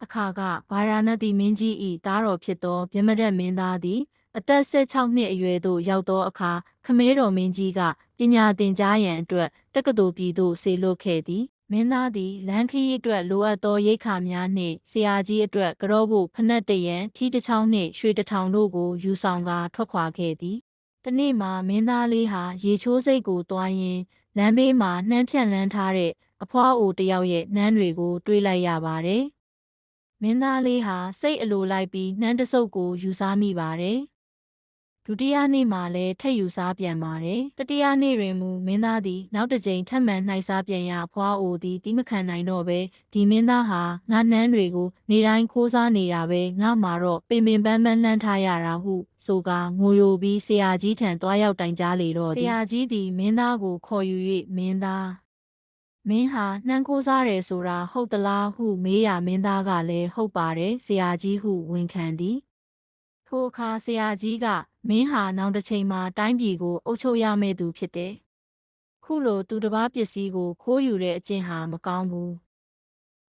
အခါကဗာရာဏသီမင်းကြီး၏သားတော်ဖြစ်သောဗျမဒတ်မင်းသားသည်အသက်16နှစ်အရွယ်သို့ရောက်သောအခါခမဲတော်မင်းကြီးကပညာသင်ကြားရန်အတွက်တက္ကသိုလ်ပြည်သို့ဆေလွတ်ခဲ့သည်မင်းသားသည်လမ်းခရီးအတွက်လိုအပ်သောရိက္ခာများနှင့်ဆရာကြီးအတွက်ကြောဖို့ဖနက်တရံထီးတစ်ချောင်းနှင့်ရွှေတစ်ထောင်တို့ကိုယူဆောင်ကာထွက်ခွာခဲ့သည်တနေ့မှာမင်းသားလေးဟာရေချိုးစိတ်ကိုတွားရင်းလမ်းဘေးမှာနှမ်းဖြန့်လန်းထားတဲ့အဖွားအိုတစ်ယောက်ရဲ့နှမ်းတွေကိုတွေးလိုက်ရပါတယ်မင်းသားလေးဟာစိတ်အလိုလိုက်ပြီးနှမ်းတစ်စုပ်ကိုယူစားမိပါတယ်ဒုတိယနေ့မှာလည်းထပ်ယူစားပြန်ပါတယ်တတိယနေ့တွင်မူမင်းသားသည်နောက်တစ်ကြိမ်ထပ်မံနှိုက်စားပြန်ရအဖွားအိုသည်တီးမခံနိုင်တော့ပဲဒီမင်းသားဟာငါနှမ်းတွေကိုနေတိုင်းခိုးစားနေတာပဲငါမှာတော့ပင်ပန်းလှမ်းထားရတာဟုဆိုကာငိုယိုပြီးဆရာကြီးထံတွားရောက်တိုင်ကြားလေတော့သည်ဆရာကြီးသည်မင်းသားကိုခေါ်ယူ၍မင်းသားမင်းဟာနှမ်းခိုးစားတယ်ဆိုတာဟုတ်သလားဟုမေးရမင်းသားကလည်းဟုတ်ပါတယ်ဆရာကြီးဟုဝန်ခံသည်ထိုအခါဆရာကြီးကမင်းဟာနောင်တစ်ချိန်မှာတိုင်းပြည်ကိုအုပ်ချုပ်ရမယ့်သူဖြစ်တယ်ခုလိုသူတစ်ပါးပစ္စည်းကိုခိုးယူတဲ့အကျင့်ဟာမကောင်းဘူး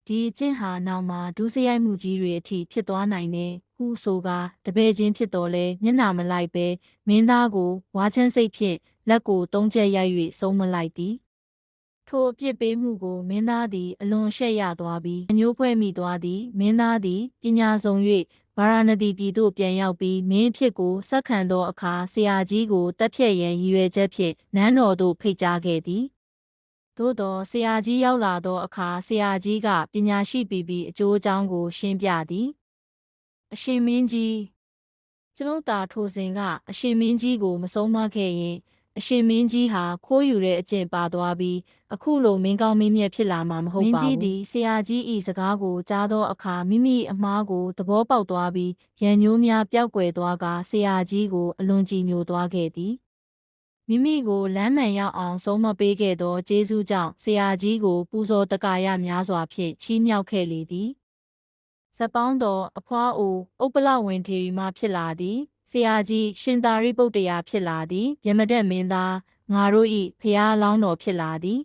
ဒီအကျင့်ဟာနောက်မှာဒုစရိုက်မှုကြီးတွေအထိဖြစ်သွားနိုင်တယ်ဟုဆိုကာတပည့်ချင်းဖြစ်တော်လဲမျက်နှာမလိုက်ပဲမင်းသားကိုဝါချမ်းစိတ်ဖြင့်လက်ကိုသုံးချက်ရိုက်၍ဆုံးမလိုက်သည်ထိုအပြစ်ပေးမှုကိုမင်းသားသည်အလွန်ရှက်ရသွားပြီးအညှိုးဖွဲ့မိသွားသည်မင်းသားသည်ပညာစုံ၍ဗာရာဏသီပြည်သို့ပြန်ရောက်ပြီးမင်းအဖြစ်ကိုဆက်ခံသောအခါဆရာကြီးကိုတပ်ဖြတ်ရန်ရည်ရွယ်ချက်ဖြင့်နန်းတော်သို့ဖိတ်ကြားခဲ့သည်သို့သောဆရာကြီးရောက်လာသောအခါဆရာကြီးကပညာရှိပြီးအကျိုးအကြောင်းကိုရှင်းပြသည်အရှင်မင်းကြီးကျွန်ုပ်သာထိုစဉ်ကအရှင်မင်းကြီးကိုမဆုံးမခဲ့ရင်အရှင်မင်းကြီးဟာခိုးယူတဲ့အကျင့်ပါသွားပြီးအခုလိုမင်းကောင်းမင်းမြတ်ဖြစ်လာမှာမဟုတ်ပါဘူးမင်းကြီးသည်ဆရာကြီး၏စကားကိုကြားသောအခါမိမိအမားကိုသဘောပေါက်သွားပြီးရန်ညိုးများပျောက်ကွယ်သွားကာဆရာကြီးကိုအလွန်ကြည်ညိုသွားခဲ့သည်မိမိကိုလမ်းမှန်ရောက်အောင်ဆုံးမပေးခဲ့သောကျေးဇူးကြောင့်ဆရာကြီးကိုပူဇော်တက္ကာယများစွာဖြင့်ချီးမြှောက်ခဲ့လေသည်ဇက်ပေါင်းတော်အဖွားအိုဥပလဝင်ထေရီမှဖြစ်လာသည်ဆရာကြီးရှင်သာရိပုတ္တရာဖြစ်လာသည်ယမဒတ်မင်းသားငါတို့၏ဖျားအလောင်းတော်ဖြစ်လာသည်